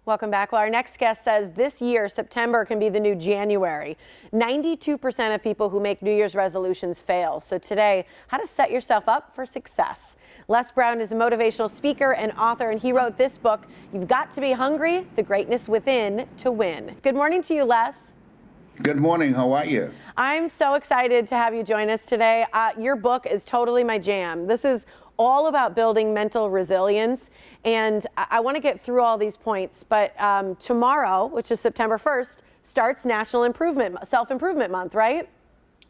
Welcome back. Well, our next guest says this year, September can be the new January. 92% of people who make New Year's resolutions fail. So today, how to set yourself up for success. Les Brown is a motivational speaker and author, and he wrote this book, You've Got to Be Hungry, The Greatness Within to Win. Good morning to you, Les. Good morning. How are you? I'm so excited to have you join us today. Your book is totally my jam. This is all about building mental resilience, and I want to get through all these points, but tomorrow, which is September 1st, starts National Self-Improvement Month, right?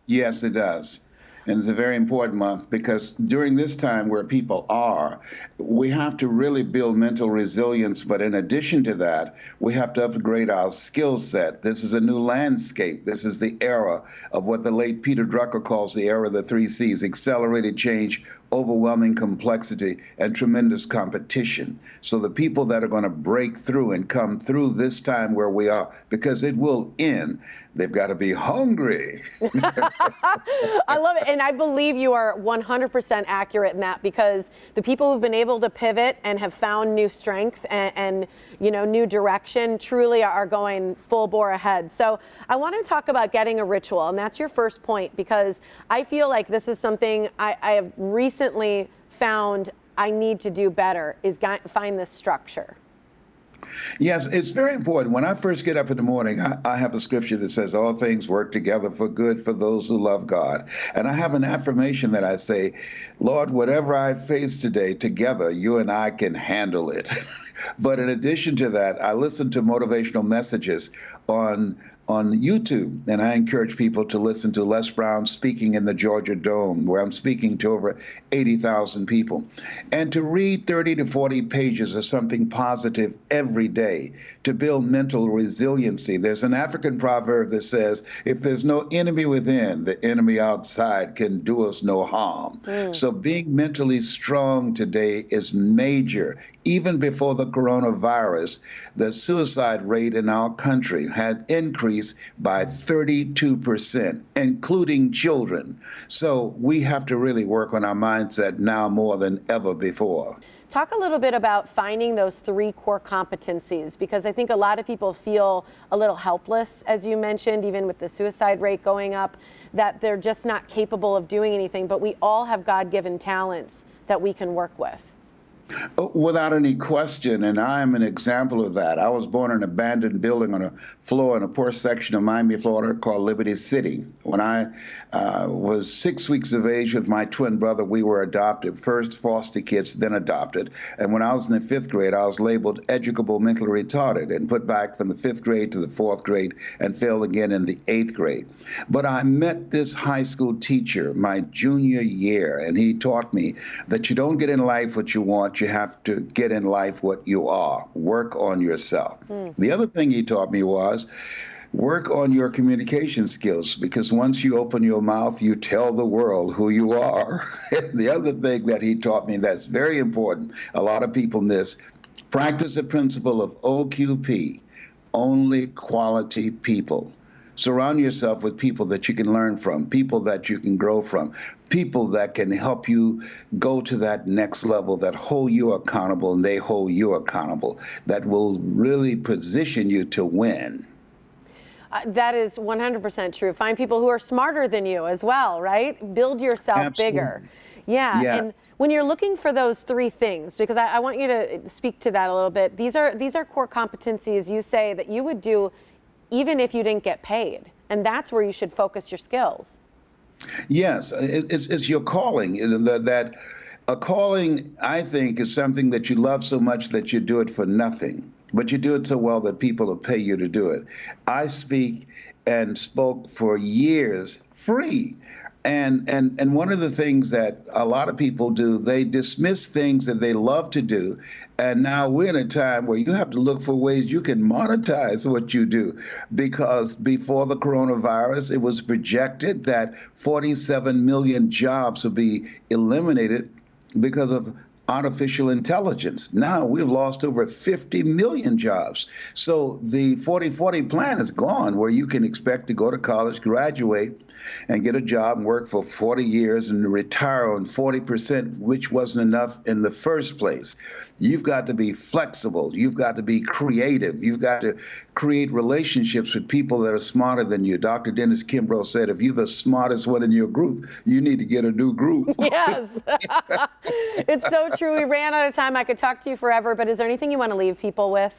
Yes, it does. And it's a very important month because during this time where people are, we have to really build mental resilience. But in addition to that, we have to upgrade our skill set. This is a new landscape. This is the era of what the late Peter Drucker calls the era of the 3 C's: accelerated change, overwhelming complexity, and tremendous competition. So the people that are going to break through and come through this time where we are, because it will end, they've got to be hungry. I love it. And I believe you are 100% accurate in that, because the people who've been able to pivot and have found new strength and new direction truly are going full bore ahead. So I want to talk about getting a ritual, and that's your first point, because I feel like this is something I have recently found I need to do better, is find this structure. Yes, it's very important. When I first get up in the morning, I have a scripture that says all things work together for good for those who love God. And I have an affirmation that I say, Lord, whatever I face today, together, you and I can handle it. But in addition to that, I listen to motivational messages on YouTube, and I encourage people to listen to Les Brown speaking in the Georgia Dome, where I'm speaking to over 80,000 people, and to read 30 to 40 pages of something positive every day to build mental resiliency. There's an African proverb that says, if there's no enemy within, the enemy outside can do us no harm. So being mentally strong today is major. Even before the coronavirus, the suicide rate in our country had increased by 32%, including children. So we have to really work on our mindset now more than ever before. Talk a little bit about finding those 3 core competencies, because I think a lot of people feel a little helpless, as you mentioned, even with the suicide rate going up, that they're just not capable of doing anything. But we all have God-given talents that we can work with. Without any question, and I'm an example of that. I was born in an abandoned building on a floor in a poor section of Miami, Florida called Liberty City. When I was 6 weeks of age with my twin brother, we were adopted, first foster kids, then adopted. And when I was in the 5th grade, I was labeled educable mentally retarded and put back from the 5th grade to the 4th grade and failed again in the 8th grade. But I met this high school teacher my junior year, and he taught me that you don't get in life what you want, you have to get in life what you are. Work on yourself. The other thing he taught me was work on your communication skills, because once you open your mouth, you tell the world who you are. The other thing that he taught me that's very important, a lot of people miss, practice the principle of OQP, only quality people. Surround yourself with people that you can learn from, people that you can grow from, people that can help you go to that next level, that hold you accountable and they hold you accountable, that will really position you to win. That is 100% true. Find people who are smarter than you as well, right? Build yourself Absolutely. bigger. Yeah. And when you're looking for those 3 things, because I want you to speak to that a little bit, these are core competencies you say that you would do even if you didn't get paid. And that's where you should focus your skills. Yes, it's your calling. That a calling, I think, is something that you love so much that you do it for nothing, but you do it so well that people will pay you to do it. I speak and spoke for years free. And one of the things that a lot of people do, they dismiss things that they love to do. And now we're in a time where you have to look for ways you can monetize what you do. Because before the coronavirus, it was projected that 47 million jobs would be eliminated because of artificial intelligence. Now we've lost over 50 million jobs. So the 40-40 plan is gone, where you can expect to go to college, graduate, and get a job and work for 40 years and retire on 40%, which wasn't enough in the first place. You've got to be flexible. You've got to be creative. You've got to create relationships with people that are smarter than you. Dr. Dennis Kimbrough said, if you're the smartest one in your group, you need to get a new group. Yes. It's so true. We ran out of time. I could talk to you forever, but is there anything you want to leave people with?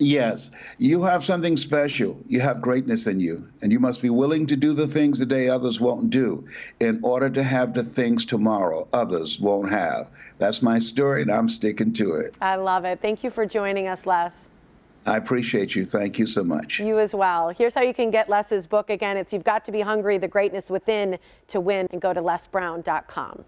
Yes, you have something special. You have greatness in you, and you must be willing to do the things today others won't do in order to have the things tomorrow others won't have. That's my story, and I'm sticking to it. I love it. Thank you for joining us, Les. I appreciate you. Thank you so much. You as well. Here's how you can get Les's book. Again, it's You've Got to Be Hungry, the Greatness Within to Win, and go to lesbrown.com.